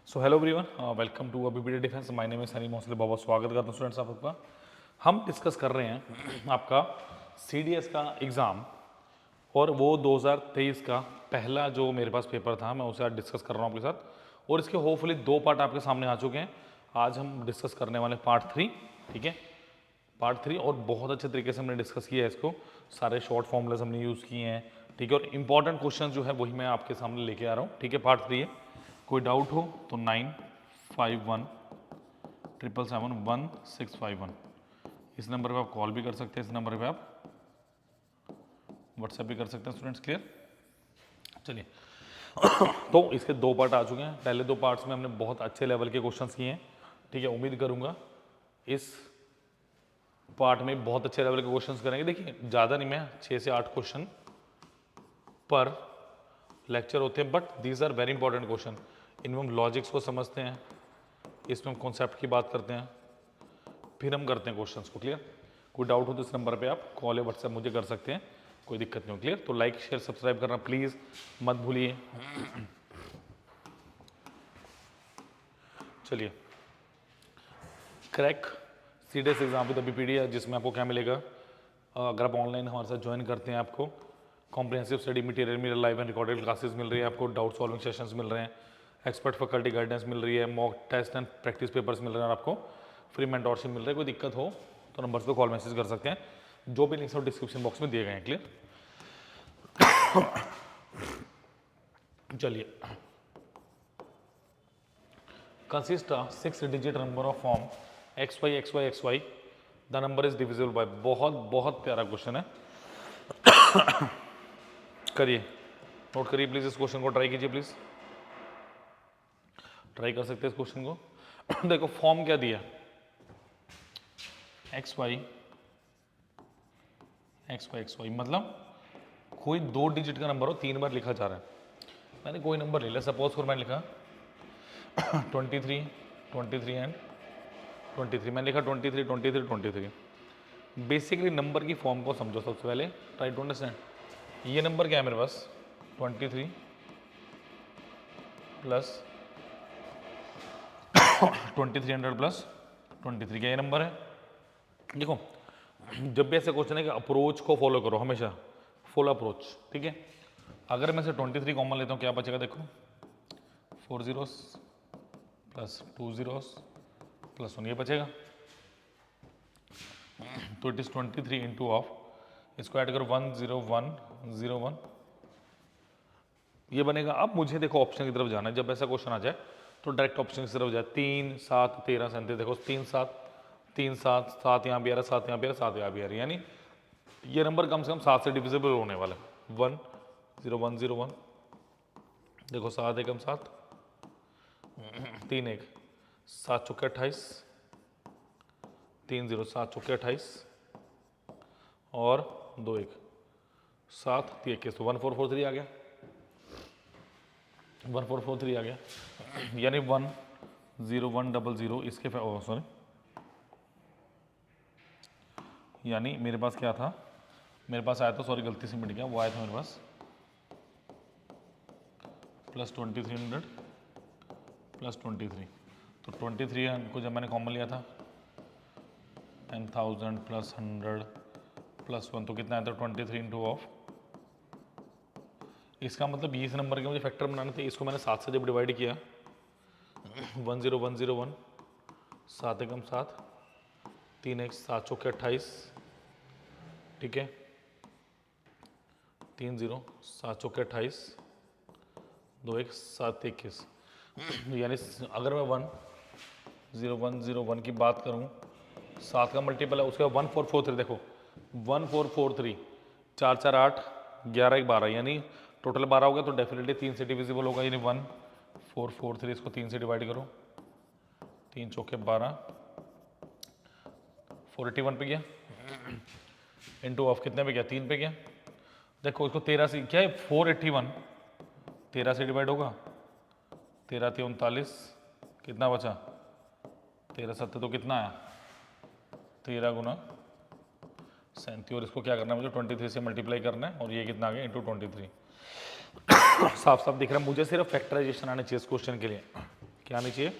So hello everyone, welcome to BPD defence. My name is Sunny Mohsin. बहुत स्वागत करता हूँ स्टूडेंट्स आपका। हम डिस्कस कर रहे हैं आपका सीडीएस का एग्ज़ाम, और वो 2023 का पहला जो मेरे पास पेपर था मैं उसे आज डिस्कस कर रहा हूँ आपके साथ। और इसके होपफुली 2 पार्ट आपके सामने आ चुके हैं। आज हम डिस्कस करने वाले पार्ट 3, ठीक है, पार्ट 3। और बहुत अच्छे तरीके से हमने डिस्कस किया है इसको, सारे शॉर्ट फॉर्मूलाज हमने यूज़ किए हैं, ठीक है। और इंपॉर्टेंट क्वेश्चन जो है वही मैं आपके सामने लेके आ रहा हूँ, ठीक है। पार्ट 3 है। कोई डाउट हो तो 9517771651 इस नंबर पे आप कॉल भी कर सकते हैं, इस नंबर पे आप व्हाट्सएप भी कर सकते हैं स्टूडेंट्स। क्लियर? चलिए तो इसके 2 पार्ट आ चुके हैं। पहले 2 पार्ट्स में हमने बहुत अच्छे लेवल के क्वेश्चंस किए हैं, ठीक है। उम्मीद करूंगा इस पार्ट में बहुत अच्छे लेवल के क्वेश्चंस करेंगे। देखिए ज़्यादा नहीं, मैं 6 से 8 क्वेश्चन पर लेक्चर होते हैं, but these are very important question. इनमें हम लॉजिक्स को समझते हैं, इसमें हम कॉन्सेप्ट की बात करते हैं, फिर हम करते हैं क्वेश्चंस को। क्लियर? कोई डाउट हो तो इस नंबर पे आप कॉल या व्हाट्सएप मुझे कर सकते हैं, कोई दिक्कत नहीं हो। क्लियर? तो लाइक शेयर सब्सक्राइब करना प्लीज़ मत भूलिए। चलिए, crack CDS exam with BPD है, जिसमें आपको क्या मिलेगा? अगर आप ऑनलाइन हमारे साथ ज्वाइन करते हैं, आपको कॉम्प्रिहेंसिव स्टडी मटेरियल मिल, लाइव एंड रिकॉर्डेड क्लासेस मिल रही है, आपको डाउट सॉल्विंग सेशंस मिल रहे हैं, एक्सपर्ट फैकल्टी गाइडेंस मिल रही है, mock test and practice papers मिल रहे हैं, और आपको फ्री मेंटोरशिप मिल रहा है। कोई दिक्कत हो तो नंबर्स पे कॉल मैसेज कर सकते हैं, जो भी लिंक्स डिस्क्रिप्शन बॉक्स में दिए गए हैं। क्लियर? चलिए, consist 6 digit number of form x y x y x y, the number is divisible by. बहुत बहुत प्यारा क्वेश्चन है, करिए, नोट करिए प्लीज। इस क्वेश्चन को ट्राई कीजिए प्लीज, ट्राई कर सकते हैं इस क्वेश्चन को। देखो फॉर्म क्या दिया, x y x y x y, मतलब कोई 2 डिजिट का नंबर हो 3 बार लिखा जा रहा है। मैंने कोई नंबर ले लिया, सपोज फॉर मैंने लिखा 23 23 एंड 23। मैंने लिखा 23 23 23। बेसिकली नंबर की फॉर्म को समझो सबसे पहले, ट्राई टू अंडरस्टैंड। ये नंबर क्या है मेरे पास? 23 प्लस 2300 प्लस 23, क्या ये नंबर है? देखो जब भी ऐसे क्वेश्चन है कि अप्रोच को फॉलो करो, हमेशा फुल अप्रोच, ठीक है। अगर मैं से 23 कॉमन लेता हूँ, क्या बचेगा? देखो 4 जीरोस प्लस 2 जीरोस प्लस 1, ये बचेगा। तो इट इज 23 इंटू ऑफ, इसको ऐड करो 10101, ये बनेगा। अब मुझे देखो ऑप्शन की तरफ जाना है, जब ऐसा क्वेश्चन आ जाए तो डायरेक्ट ऑप्शन की तरफ जाए। 3 7 13 37, देखो 3 7 3 7 7 यहाँ भी आ रहा है, 7 यहाँ भी आ रहा है, 7 यहाँ भी आ रही है, यानी ये नंबर कम से कम 7 से डिविजिबल होने वाला है। 10101, देखो 7 एकम 7, 3 1 7 चौके 28, 3 0 7 चौके 28, और 2 1 7 3 21, तो 1443 आ गया, 1443 आ गया, यानी 10100 इसके सॉरी, यानी मेरे पास क्या था? मेरे पास आया था, सॉरी गलती से मिट गया, वो आया था मेरे पास प्लस 2300 प्लस 23। तो 23 को जब मैंने कॉमन लिया था 10,000 प्लस 100 प्लस 1, तो कितना आया था? 23 इंटू ऑफ। इसका मतलब इस नंबर के मुझे फैक्टर बनाने थे, इसको मैंने 7 से जब डिवाइड किया 10101, 7 एकम 7, 3 1 7 चौके 28, ठीक है, 3 0 7 चौके 28, 2 1 7 21, यानी अगर मैं 10101 की बात करूं, 7 का मल्टीपल है उसके बाद 1443, देखो 1443, 4 4 8 11 1 12, यानी टोटल 12 हो गया, तो डेफिनेटली 3 से डिविजिबल होगा, यानी 1443, इसको 3 से डिवाइड करो, 3 चौके 12, 481 पे गया, इंटू ऑफ कितने पे गया? 3 पे गया। देखो इसको 13 से, क्या है 481 13 से डिवाइड होगा, 13 × 39, कितना बचा? 13 7 तो कितना आया? 13 गुना 37, और इसको क्या करना है मुझे? 23 से मल्टीप्लाई करना है, और ये कितना आ गया? इंटू 23। साफ साफ दिख रहा है मुझे, सिर्फ फैक्टराइजेशन आने चाहिए इस क्वेश्चन के लिए। क्या आनी चाहिए?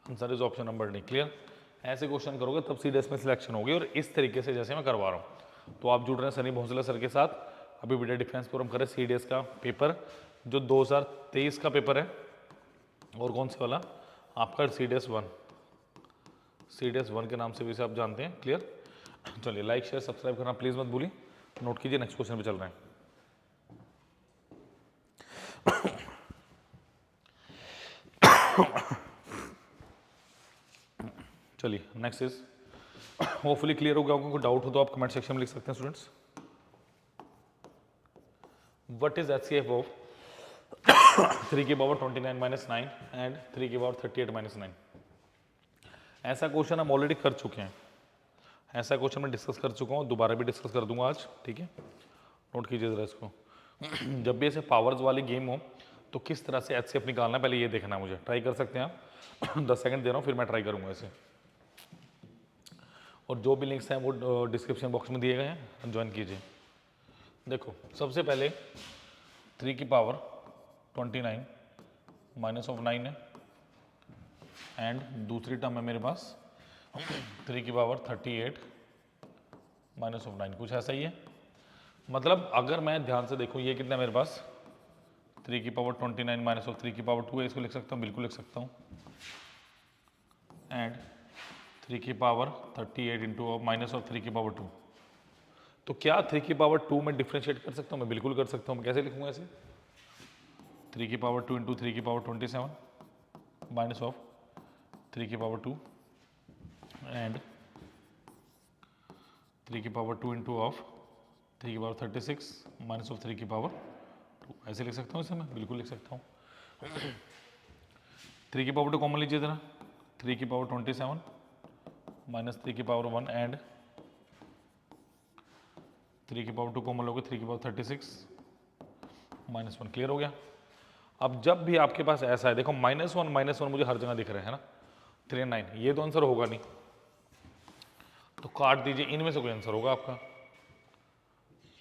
Answer is option number D. Clear? ऐसे क्वेश्चन करोगे तब सीडीएस में सिलेक्शन होगी, और इस तरीके से जैसे मैं करवा रहा हूँ। तो आप जुड़ रहे हैं सनी भोसले सर के साथ। अभी वीडियो डिफेंस फोरम कर रहे हैं सीडीएस का पेपर, जो 2023 का पेपर है। और कौन से वाला? आपका सीडीएस 1, सीडीएस 1 के नाम से भी इसे आप जानते हैं। क्लियर? चलिए, लाइक शेयर सब्सक्राइब करना प्लीज मत भूलिए। नोट कीजिए, नेक्स्ट क्वेश्चन पे चल रहे हैं। चलिए, नेक्स्ट इज, होपफुली क्लियर हो गया होगा। कोई डाउट हो तो आप कमेंट सेक्शन में लिख सकते हैं students. What is HCF of 3 की पावर 29 माइनस 9 एंड 3 की पावर 38 माइनस 9? ऐसा क्वेश्चन हम ऑलरेडी कर चुके हैं, ऐसा क्वेश्चन मैं डिस्कस कर चुका हूँ, दोबारा भी डिस्कस कर दूंगा आज। ठीक है, नोट कीजिए जरा इसको। जब भी ऐसे पावर्स वाली गेम हो तो किस तरह से एचसीएफ निकालना है, पहले ये देखना है मुझे। ट्राई कर सकते हैं आप। 10 सेकंड दे रहा हूँ, फिर मैं ट्राई करूंगा इसे। और जो भी लिंक्स हैं वो डिस्क्रिप्शन बॉक्स में दिए गए हैं, ज्वाइन कीजिए। देखो, सबसे पहले 3 की पावर 29 माइनस ऑफ 9 है, एंड दूसरी टर्म है मेरे पास 3 की पावर 38 माइनस ऑफ 9, कुछ ऐसा ही है। मतलब अगर मैं ध्यान से देखूं, ये कितना है मेरे पास? 3 की पावर 29 माइनस ऑफ 3 की पावर 2 है, इसको लिख सकता हूँ, बिल्कुल लिख सकता हूँ। एंड 3 की पावर 38 इंटू माइनस ऑफ 3 की पावर 2। तो क्या 3 की पावर 2 में डिफ्रेंशिएट कर सकता हूँ? मैं बिल्कुल कर सकता हूँ। मैं कैसे लिखूंगा ऐसे? 3 की पावर 2 इंटू 3 की पावर 27 माइनस ऑफ 3 की पावर 2 एंड 3 की पावर 2 इंटू ऑफ 3 की पावर 36 माइनस ऑफ 3 की पावर 2। ऐसे लिख सकता हूँ इसे? मैं बिल्कुल लिख सकता हूँ। 3 की पावर 2 कॉमन लीजिए जरा। 3 की पावर 27 माइनस 3 की पावर 1 एंड 3 की पावर 2 कॉमन लोगे, 3 की पावर 36 माइनस 1। क्लियर हो गया? अब जब भी आपके पास ऐसा है, देखो माइनस वन मुझे हर जगह दिख रहे हैं ना, 3 9, ये तो आंसर होगा नहीं, तो काट दीजिए। इनमें से कोई आंसर होगा आपका,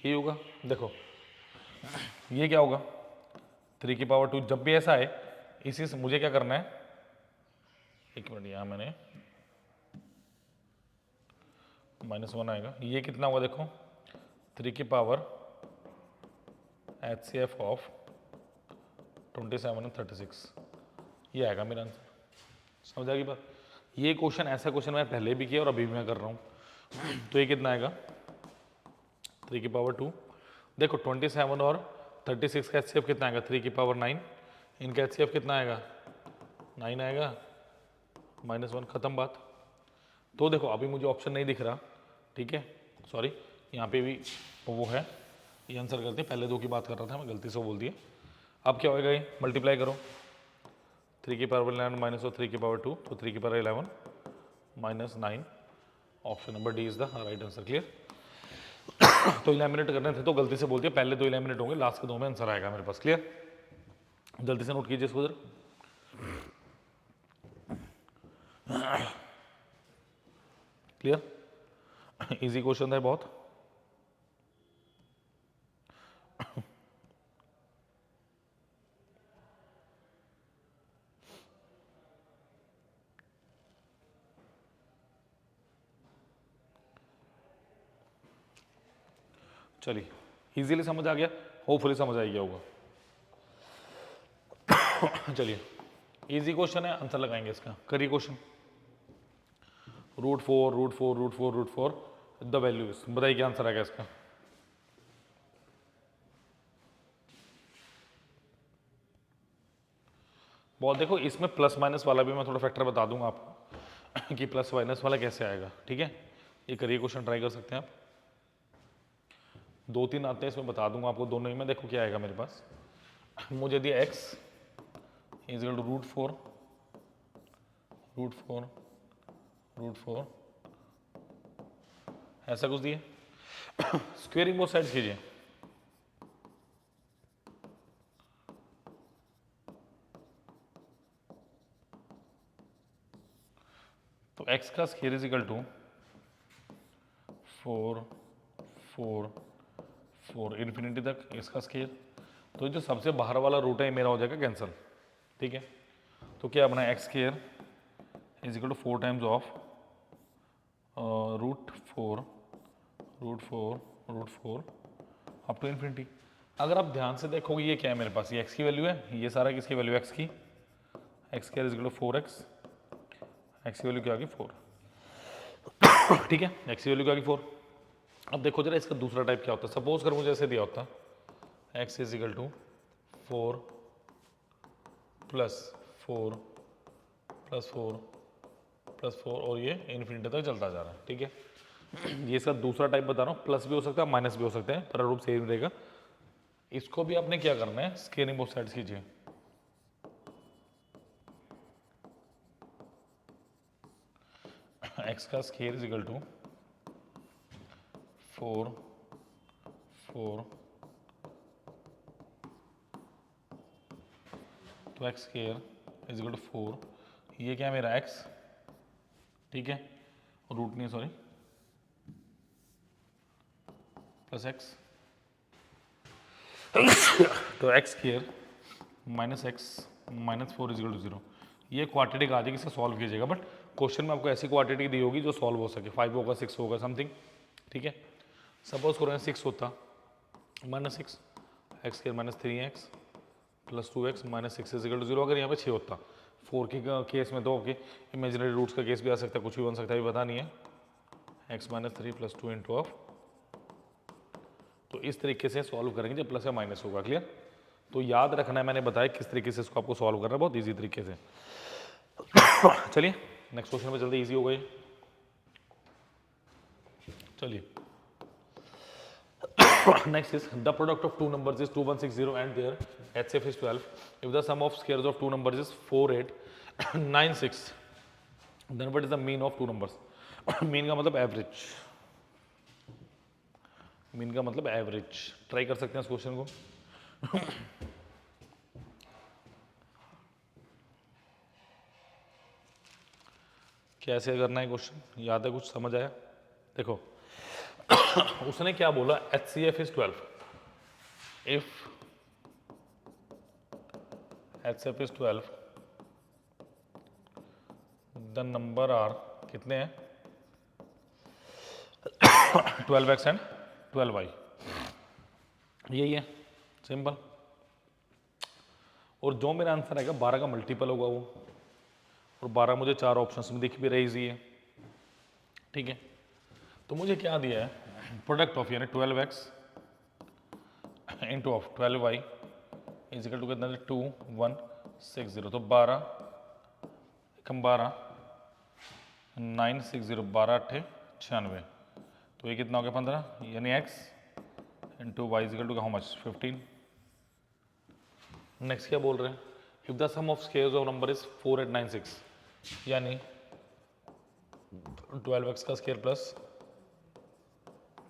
ये होगा। देखो ये क्या होगा? 3 की पावर 2। जब भी ऐसा है, इसी से मुझे क्या करना है, एक मिनट, यहां मैंने -1 आएगा। ये कितना होगा? देखो 3 की पावर HCF ऑफ 27 और 36, ये आएगा मेरा आंसर। समझ आ गई बात? ये क्वेश्चन, ऐसा क्वेश्चन मैं पहले भी किया और अभी भी मैं कर रहा हूँ। तो ये कितना आएगा? 3 की पावर 2। देखो 27 और 36 का HCF कितना आएगा? 3 की पावर 9। इनका HCF कितना आएगा? 9 आएगा, -1, खत्म बात। तो देखो अभी मुझे ऑप्शन नहीं दिख रहा, ठीक है, सॉरी, यहाँ पे भी वो है, ये आंसर करते हैं। पहले 2 की बात कर रहा था मैं, गलती से बोल दिया। अब क्या होएगा? ये मल्टीप्लाई करो, 3 की पावर 11 माइनस और 3 की पावर 2, तो 3 की power 11 minus 9। Option number D is the right answer. Clear? तो इलेमिनेट करने थे तो गलती से बोल दिया, पहले 2 इलेमिनेट होंगे, लास्ट के 2 में आंसर आएगा मेरे पास। क्लियर? जल्दी से नोट कीजिए इसको जरा। क्लियर? इजी क्वेश्चन है बहुत। चलिए, इजीली समझ आ गया, होपफुली समझ आ गया होगा। चलिए, इजी क्वेश्चन है, आंसर लगाएंगे इसका। करिए क्वेश्चन। √4 √4 √4 √4 द वैल्यू इज, बताइए क्या आंसर आएगा इसका? बहुत देखो, इसमें प्लस माइनस वाला भी मैं थोड़ा फैक्टर बता दूंगा आपको कि प्लस माइनस वाला कैसे आएगा। ठीक है, ये करिए क्वेश्चन, ट्राई कर सकते हैं आप। 2-3 आते हैं, इसमें बता दूंगा आपको दोनों ही में। देखो क्या आएगा मेरे पास, मुझे दिया x इज इक्वल टू √4 √4 √4, ऐसा कुछ दिए। स्क्वेयरिंग बोथ साइड्स कीजिए। तो x का square is equal to 4 4 4 infinity तक, इसका स्क्वेयर तो जो सबसे बाहर वाला रूट है मेरा हो जाएगा कैंसिल, ठीक है। तो क्या अपना x square is equal to 4 times of √4 up to infinity. अगर आप ध्यान से देखोगे ये क्या है मेरे पास, ये एक्स की वैल्यू है, ये सारा किसकी वैल्यू एक्स की, x square is equal to 4x, x की वैल्यू क्या आ गई 4, ठीक है, एक्स की वैल्यू क्या आ गई 4। अब देखो जरा इसका दूसरा टाइप क्या होता है, सपोज कर मुझे ऐसे दिया होता x is equal to 4 plus 4 plus 4 plus 4 और ये इन्फिनिटी तक चलता जा रहा है, ठीक है। ये इसका दूसरा टाइप बता रहा हूँ, प्लस भी हो सकता है माइनस भी हो सकते हैं, प्रारूप सेम रहेगा। इसको भी आपने क्या करना है, स्केलिंग बोथ साइड्स कीजिए। एक्स का स्केयर इज इक्वल टू 4 तो x square is equal to 4, ये क्या है मेरा एक्स, ठीक है, रूट नहीं सॉरी, प्लस एक्स, तो x square minus x minus 4 is equal to 0। ये क्वाड्रेटिक आ जाएगी, इसका सॉल्व कीजिएगा, बट क्वेश्चन में आपको ऐसी क्वाड्रेटिक दी होगी जो सॉल्व हो सके, 5 होगा 6 होगा समथिंग, ठीक है। सपोज करो 6 होता minus 6 x square minus 3x plus 2x minus 6 is equal to 0। अगर यहाँ पे 6 होता 4 के केस में तो ओके, इमेजिनरी रूट्स का केस भी आ सकता है, कुछ भी बन सकता है, अभी पता नहीं है, x minus 3 plus 2 into of, तो इस तरीके से सॉल्व करेंगे जब प्लस या माइनस होगा, क्लियर। तो याद रखना है, मैंने बताया किस तरीके से इसको आपको सॉल्व करना है, बहुत इजी तरीके से। चलिए नेक्स्ट क्वेश्चन पे चलते, इजी हो गई। चलिए next is the product of two numbers is 2160 and their HCF is 12 if the sum of squares of two numbers is 4896 then what is the mean of two numbers. Mean का मतलब average, mean का मतलब average. Try कर सकते हैं इस question को। कैसे करना है क्वेश्चन, याद है, कुछ समझ आया? देखो उसने क्या बोला, HCF is 12 if HCF is 12 the number are कितने हैं 12x एंड 12y, यही है सिंपल। और जो मेरा आंसर आएगा 12 का मल्टीपल होगा वो, और 12 मुझे 4 ऑप्शंस में दिख भी रही इजी है, ठीक है। तो मुझे क्या दिया है, प्रोडक्ट ऑफ यानी 12x into of 12y is equal to कितना 2160, तो 12 कम 12 960 12 8 96, तो ये कितना हो गया 15, यानी x into y is equal to how much 15। Next क्या बोल रहे हैं, if the sum of squares of number is 4896 यानी 12x का स्क्वायर प्लस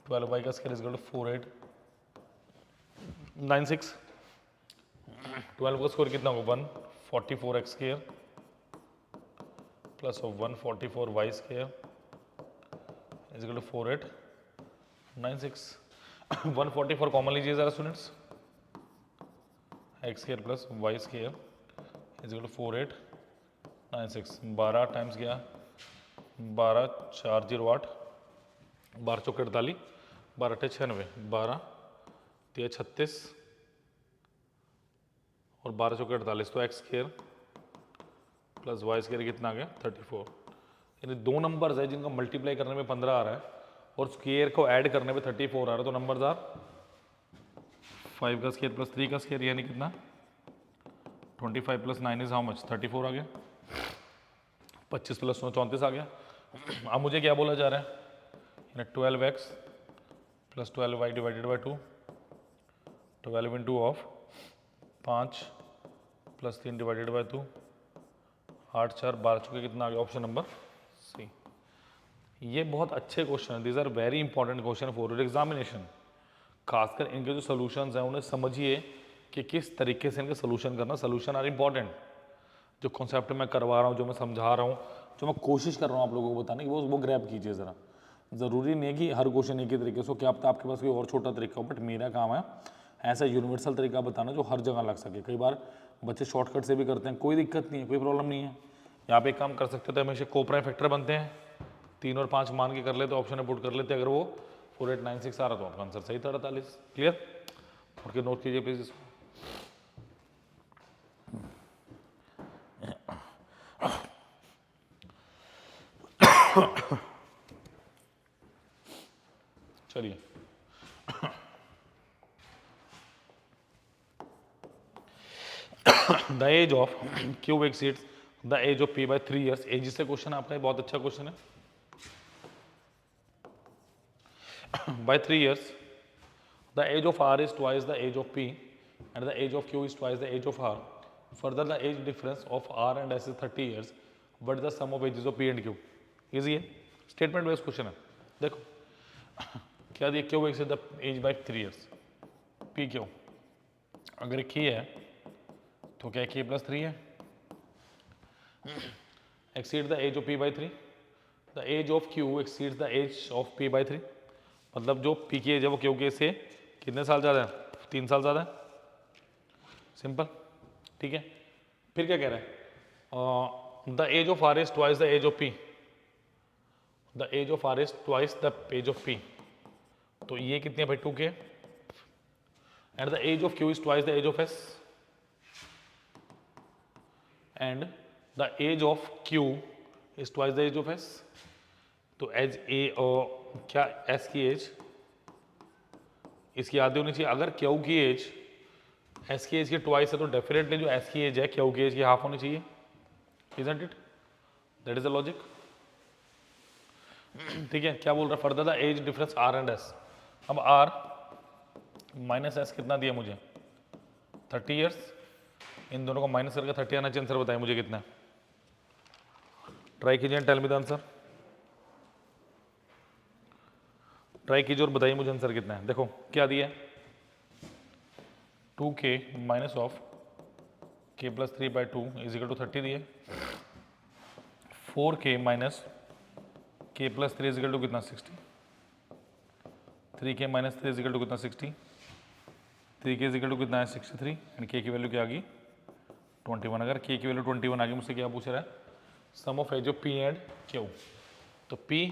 12y का स्क्वायर इज इक्वल टू 4896। 12 का स्क्वायर कितना होगा 144x square plus of 144y square is equal to 4896। 144 common लीजिए जरा students, x square plus y square is equal to 4896। 12 times गया 12 4 0 8 12 चौके 48 12 अट्ठे 96 12 3 36 और 12 चौके 48, तो x square plus y square कितना आ गया 34। यानी दो नंबर्स है जिनका मल्टीप्लाई करने में 15 आ रहा है और स्क्वायर को ऐड करने में 34 आ रहा है, तो नंबर्स आर 5 का स्क्वायर प्लस 3 का स्क्वायर यानी कितना 25 प्लस 9 इज हाउ मच 34 आ गया, 25 प्लस 9 34 आ गया। अब मुझे क्या बोला जा रहा है, यानी 12x plus 12y divided by 2 12 into of 5 plus 3 divided by 2 8 4 12 चुके कितना आ गया, ऑप्शन नंबर सी। ये बहुत अच्छे क्वेश्चन हैं, these are very important question for your examination. खासकर इनके जो सोल्यूशंस हैं उन्हें समझिए कि किस तरीके से इनके सोल्यूशन करना, सोल्यूशन आर इंपॉर्टेंट। जो कॉन्सेप्ट मैं करवा रहा हूँ, जो मैं समझा रहा हूँ, जो मैं कोशिश कर रहा हूँ आप लोगों को बताने की, वो ग्रैब कीजिए ज़रा। ज़रूरी नहीं है कि हर क्वेश्चन एक ही तरीके से, क्या पता आपके पास कोई और छोटा तरीका हो, बट मेरा काम है ऐसा यूनिवर्सल तरीका बताना जो हर जगह लग सके। कई बार बच्चे शॉर्टकट से भी करते हैं, कोई दिक्कत नहीं है, कोई प्रॉब्लम नहीं है। यहाँ पे एक काम कर सकते हो, तो हमेशा कोप्राइम फैक्टर बनते हैं, 3 और 5 मान के कर लेते, ऑप्शन में पुट कर लेते। अगर वो 4896 आ रहा तो आपका आंसर सही था 48। क्लियर? और नोट कीजिए प्लीज इसको। चलिए the age of q exceeds the age of p by 3 years। Age से क्वेश्चन आपका, बहुत अच्छा क्वेश्चन है। by 3 years the age of r is twice the age of p and the age of q is twice the age of r। further the age difference of r and s is 30 years but the sum of ages of p and q। Easy है, statement based question है। देखो क्या दिया, q exceed the age by 3 years, p q अगर एक ही है तो क्या k प्लस 3 है, exceed the age of p by 3, the age of q exceed the age of p by 3। मतलब जो p की एज है वो q के से कितने साल ज़्यादा है, 3 साल ज़्यादा है। सिंपल, ठीक है। फिर क्या कह रहा है, the age of r is twice the age of p, the age of r is twice the age of p। तो ये कितने भाई 2k, and the age of q is twice the age of s, and the age of q is twice the age of s। तो age a क्या s की as इसकी आधी होनी चाहिए। अगर q की एज s की एज की ट्वाइस है तो डेफिनेटली जो s की एज है q की एज की हाफ होनी चाहिए। Isn't it? That is the logic. ठीक है, क्या बोल रहा है, further the age difference r and s। अब r माइनस s कितना दिया मुझे, 30 years। इन दोनों को माइनस करके 30 आना चाहिए। आंसर बताइए मुझे कितना है, ट्राई कीजिए, tell me the answer. Try कीजिए और बताइए मुझे आंसर कितना है। देखो क्या दिया है, 2k minus of k plus 3 by 2 is equal to 30 दिए, 4k minus k plus 3 is equal to कितना 60, 3k minus 3 is equal to कितना 60, 3k इज इक्वल टू कितना है 63, एंड k की वैल्यू क्या आ गई 21। अगर k की वैल्यू 21 आ गई, मुझसे क्या पूछ रहा है, sum of age of p and q। तो p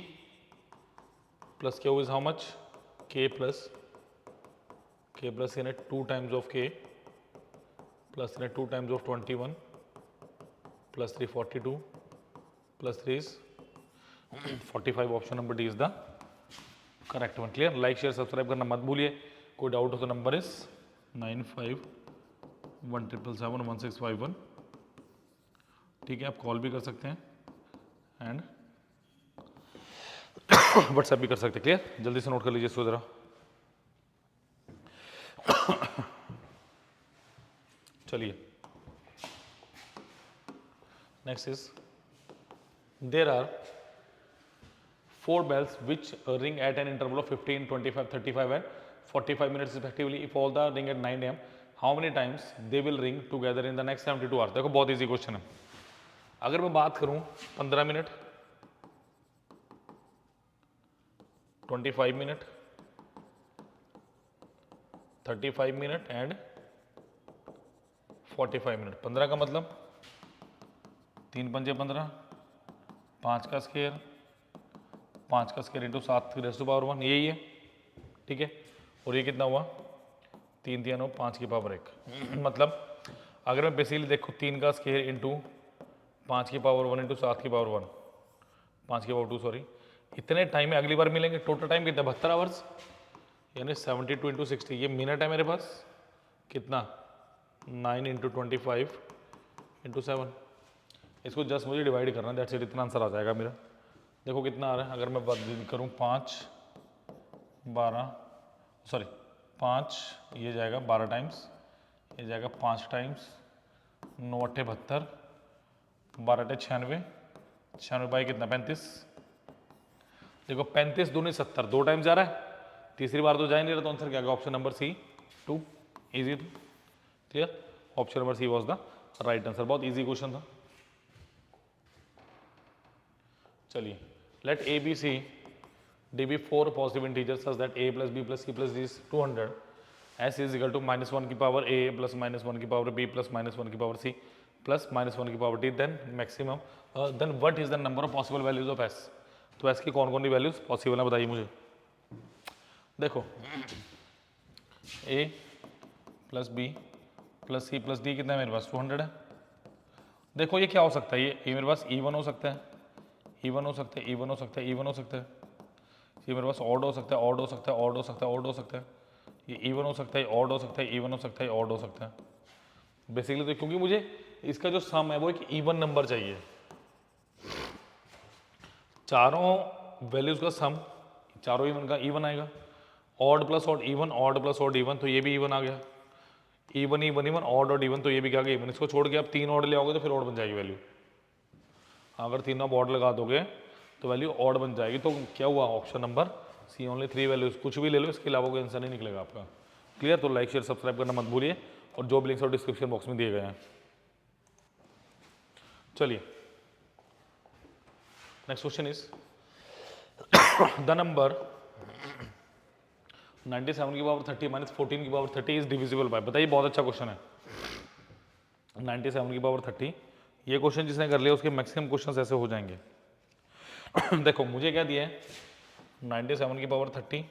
plus q is how much, k plus यानी 2 टाइम्स ऑफ k प्लस यानी 2 times of 21 plus 3 42 plus 3 is 45। Option number D is the correct one. Clear? Like share subscribe करना मत भूलिए। कोई doubt हो तो number is 9517771651। ठीक है, आप कॉल भी कर सकते हैं एंड व्हाट्सएप भी कर सकते हैं। क्लियर? जल्दी से नोट कर लीजिए इसको जरा। चलिए next is, there are 4 bells which ring at an interval of 15, 25, 35 and 45 minutes respectively. If all the ring at 9 am, how many times they will ring together in the next 72 hours? देखो बहुत easy question है। अगर मैं बात करूं 15 minute, 25 minute, 35 minute and 45 minute. 15 का मतलब 3 पंजे 15, 5 का स्क्वायर, 5 का स्क्वायर इंटू 7 की रेज़ टू पावर 1, यही है। ठीक है, और ये कितना हुआ 3 3 9 5 की पावर 1। मतलब अगर मैं बेसिकली देखो 3 का स्क्वायर इंटू 5 की पावर 1 इंटू 7 की पावर 1, 5 की पावर 2 सॉरी, इतने टाइम में अगली बार मिलेंगे। टोटल टाइम कितना 72 आवर्स, यानी 72 इंटू 60। ये मिनट है मेरे पास, कितना 9 इंटू 25 इंटू 7। इसको जस्ट मुझे डिवाइड करना है, दैट्स इट, इतना आंसर आ जाएगा मेरा। देखो कितना आ रहा है, अगर मैं बात करूँ 5 12 सॉरी 5, ये जाएगा 12 टाइम्स, ये जाएगा 5 टाइम्स, 9 8 72, 12 8 96, 96 बाई कितना 35। देखो 35 दूनी 70, 2 टाइम जा रहा है, तीसरी बार तो जा ही नहीं रहा, तो आंसर क्या आएगा ऑप्शन नंबर सी 2। इजी था? Clear? Option number C was the right answer. बहुत इजी क्वेश्चन था। चलिए, let a b c d be 4 positive integers such that a plus b plus c plus d is 200 s is equal to -1 की power ए plus -1 की power B plus -1 की power सी plus -1 की power d, then maximum, then what is the number of possible values of s. तो s की कौन कौन सी values possible है बताइए मुझे। देखो A plus B plus C plus D कितना है मेरे पास 200 है। देखो ये क्या हो सकता है, ये मेरे पास इवन हो सकता है, इवन हो सकता है, इवन हो सकता है, इवन हो सकता है, ये मेरे पास ऑड हो सकता है, ऑड हो सकता है, ऑड हो सकता है, ऑड हो सकता है, ये इवन हो सकता है, ऑड हो सकता है, इवन हो सकता है, ऑड हो सकता है। बेसिकली तो क्योंकि मुझे इसका जो सम है वो एक इवन नंबर चाहिए, चारों वैल्यूज का सम, चारों इवन का इवन आएगा, odd plus odd even, odd plus odd even, तो ये भी इवन आ गया, even even even, odd odd even, तो ये भी क्या गया इवन। इसको छोड़ के आप 3 ऑड ले आओगे तो फिर ऑड बन जाएगी वैल्यू। अगर तीनों आप ऑड लगा दोगे तो वैल्यू ऑड बन जाएगी। तो क्या हुआ, option number C, only 3 values. कुछ भी ले लो, इसके अलावा कोई आंसर नहीं निकलेगा आपका। क्लियर। तो लाइक शेयर सब्सक्राइब करना मत भूलिए, और जॉब लिंक्स और डिस्क्रिप्शन बॉक्स में दिए गए हैं। चलिए next question is the number 97 की पावर 30 माइनस 14 की पावर 30 इज डिविजिबल बाय। बताइए, बहुत अच्छा क्वेश्चन है। 97 की पावर 30, ये क्वेश्चन जिसने कर लिया उसके मैक्सिमम क्वेश्चंस ऐसे हो जाएंगे। देखो मुझे क्या दिया है, 97 की पावर 30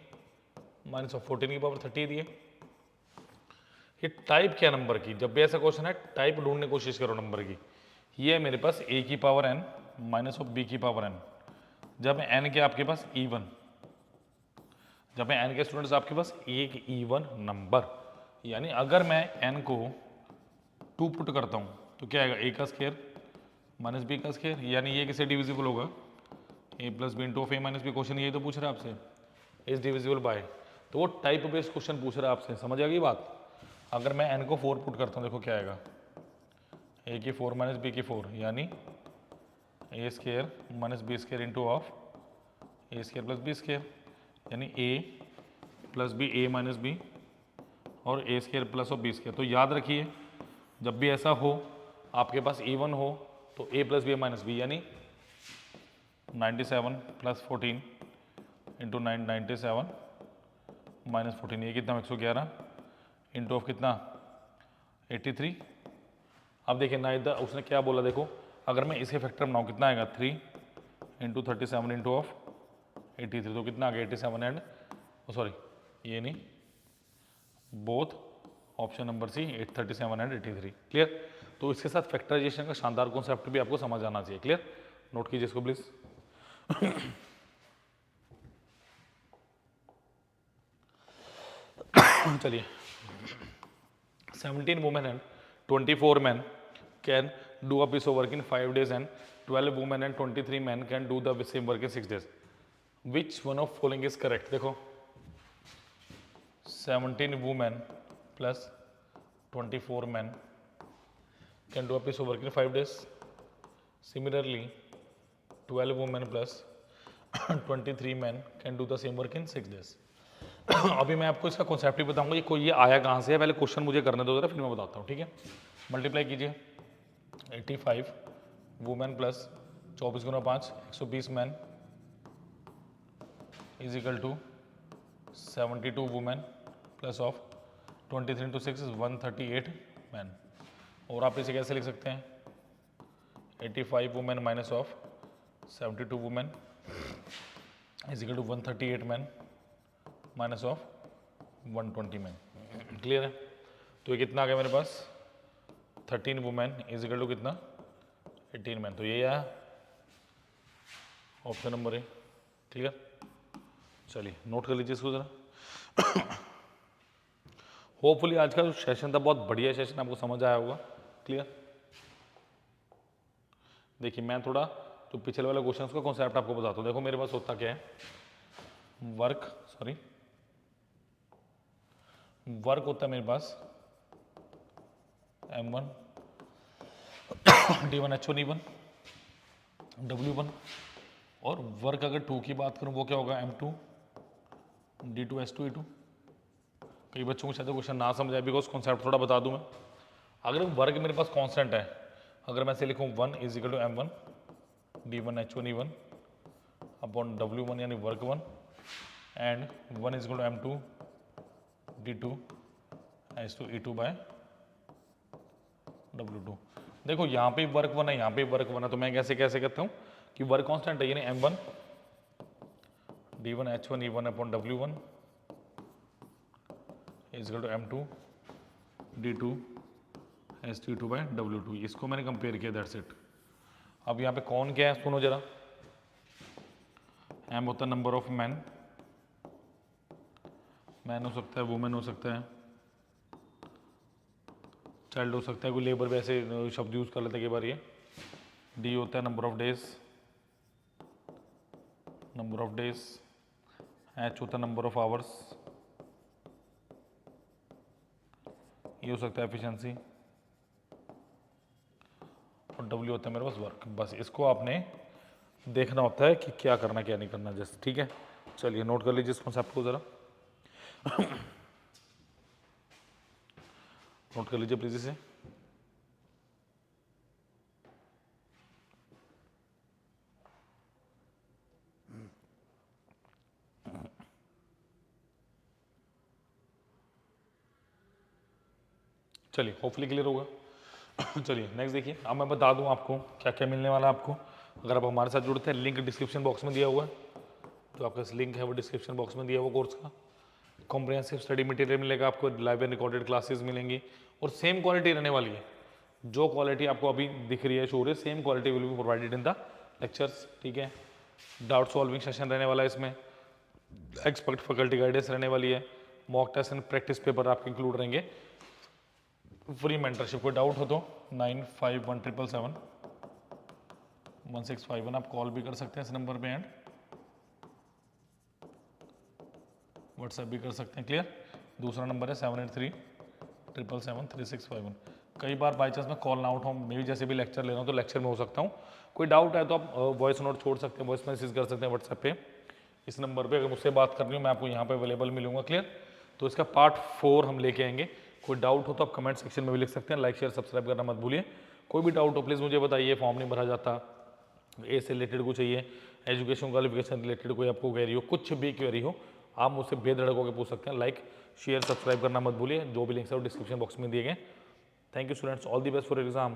माइनस 14 की पावर 30 दिए। ये टाइप क्या नंबर की, जब भी ऐसा क्वेश्चन है टाइप ढूंढने की कोशिश करो नंबर की। ये है मेरे पास a की power n minus of b की पावर n। जब n के आपके पास इवन, जब n के स्टूडेंट्स आपके पास एक इवन नंबर, यानी अगर मैं n को 2 पुट करता हूं तो क्या आएगा, a का स्क्वायर माइनस b का स्क्वायर, यानी ये किससे डिविजिबल होगा, a plus b into of a minus b. Question यही तो पूछ रहा है आपसे, इज डिविजिबल बाय। तो वो टाइप बेस्ड क्वेश्चन पूछ रहा है आपसे, समझ आ गई बात। अगर मैं n को 4 पुट करता हूँ, देखो क्या आएगा, a की 4 माइनस b की 4, यानी a square minus b square into of a square plus b square, यानी a plus b a minus b और a square plus of b square. तो याद रखिए, जब भी ऐसा हो आपके पास इवन हो तो a plus b minus b, यानी 97 प्लस 14 इंटू 97 माइनस 14, ये कितना 111 इंटू ऑफ कितना 83। अब देखिए ना, इधर उसने क्या बोला, देखो अगर मैं इसे फैक्टर बनाऊँ कितना आएगा, 3 इंटू 37 इंटू ऑफ 83, तो कितना आ गया 87 एंड सॉरी ये नहीं, both option number C 37 and 83। Clear. तो इसके साथ फैक्टराइजेशन का शानदार कॉन्सेप्ट भी आपको समझ आना चाहिए। क्लियर, नोट कीजिए इसको प्लीज। चलिए 17 women and 24 men can do a piece of work in 5 days and 12 women and 23 men can do the same work in 6 days. Which one of following is correct? देखो 17 women plus 24 men can do a piece of work in 5 days. Similarly, 12 women plus 23 men can do the same work in 6 days. अभी मैं आपको इसका concept ही बताऊंगा, ये कोई ये आया कहाँ से है, पहले क्वेश्चन मुझे करने दो जरा, फिर मैं बताता हूँ। ठीक है, मल्टीप्लाई कीजिए 85 वुमेन प्लस 24 गुना 5 120 man is equal to 72 women plus of 23 into 6 is 138 man. और आप इसे कैसे लिख सकते हैं, 85 women minus of 72 women is equal to 138 man minus of 120 man. Clear है। तो ये कितना आ गया मेरे पास, 13 वुमेन इज इक्वल टू कितना 18 मैन। तो ये आया ऑप्शन नंबर ए। क्लियर। चलिए नोट कर लीजिए इसको जरा। होपफुली आज का जो सेशन था बहुत बढ़िया सेशन, आपको समझ आया होगा। क्लियर। देखिए मैं थोड़ा जो पिछले वाले क्वेश्चन का कॉन्सेप्ट आपको बताता हूँ। देखो मेरे पास होता क्या है, वर्क होता है मेरे पास M1 D1 H1 E1 W1, और वर्क अगर 2 की बात करूं वो क्या होगा, M2 D2 S2 E2। कई बच्चों को शायद क्वेश्चन ना समझ आए, बिकॉज कॉन्सेप्ट थोड़ा बता दूं मैं। अगर वर्क मेरे पास कांस्टेंट है, अगर मैं से लिखूं 1 is equal to M1 D1 H1 E1 upon W1 यानी work 1 and 1 is equal to M2 D2 H2E2/W2। देखो यहाँ पे वर्क वन है, यहाँ पे वर्क वन है, तो मैं कैसे कैसे कहता हूँ कि वर्क कांस्टेंट है, यानी M1 D1 H1E1/W1 is equal to M2 D2 H2E2/W2। इसको मैंने कंपेयर किया, दैट्स इट। अब यहाँ पे कौन क्या है सुनो जरा। M होता है नंबर ऑफ मैन, मैन हो सकता है, वुमेन हो सकता है, चाइल्ड हो सकता है, कोई लेबर वैसे शब्द यूज कर लेते हैं कई बार ये। डी होता है नंबर ऑफ डेज, एच होता है नंबर ऑफ आवर्स, ये हो सकता है एफिशिएंसी, और डब्ल्यू होता है मेरे पास वर्क। बस इसको आपने देखना होता है कि क्या करना क्या नहीं करना, जैसे ठीक है। चलिए नोट कर लीजिए इस कॉन्सेप्ट को जरा, नोट कर लीजिए प्लीज इसे। चलिए होपफुली क्लियर होगा। चलिए नेक्स्ट देखिए, अब मैं बता दूं आपको क्या क्या मिलने वाला है आपको अगर आप हमारे साथ जुड़ते हैं। लिंक डिस्क्रिप्शन बॉक्स में दिया हुआ है, तो आपका लिंक है वो डिस्क्रिप्शन बॉक्स में दिया हुआ कोर्स का। कॉम्प्रिहेंसिव स्टडी मटेरियल मिलेगा आपको, लाइव एंड रिकॉर्डेड क्लासेस मिलेंगी, और सेम क्वालिटी रहने वाली है। जो क्वालिटी आपको अभी दिख रही है, शो रही है, same quality will be provided in the lectures, ठीक है। डाउट सॉल्विंग सेशन रहने वाला है इसमें, एक्सपर्ट फैकल्टी गाइडेंस रहने वाली है, mock test and practice paper आपके इंक्लूड रहेंगे, फ्री मेंटरशिप। कोई डाउट हो तो 9517771651 आप कॉल भी कर सकते हैं इस नंबर पे, एंड व्हाट्सएप भी कर सकते हैं। क्लियर। दूसरा नंबर है 7837773651। कई बार बाई चांस मैं कॉल ना उठाऊँ, मैं भी जैसे भी लेक्चर ले रहा हूँ तो लेक्चर में हो सकता हूँ, कोई डाउट है तो आप वॉइस नोट छोड़ सकते हैं, वॉइस मैसेज कर सकते हैं व्हाट्सएप पे इस नंबर पे। अगर मुझसे बात करनी हो मैं आपको यहाँ पे अवेलेबल मिलूंगा। क्लियर। तो इसका पार्ट 4 हम लेके आएंगे। कोई डाउट हो तो आप कमेंट सेक्शन में भी लिख सकते हैं। लाइक शेयर सब्सक्राइब करना मत भूलिए। कोई भी डाउट हो प्लीज़ मुझे बताइए, फॉर्म नहीं भरा जाता, ए से रिलेटेड कुछ चाहिए, एजुकेशन क्वालिफिकेशन रिलेटेड कोई आपको क्वेरी हो, कुछ भी क्वेरी हो आप मुझसे बेधड़क होकर पूछ सकते हैं। लाइक शेयर सब्सक्राइब करना मत भूलिए। जो भी लिंक्स है वो डिस्क्रिप्शन बॉक्स में दिए गए। Thank you students, all the best for exam.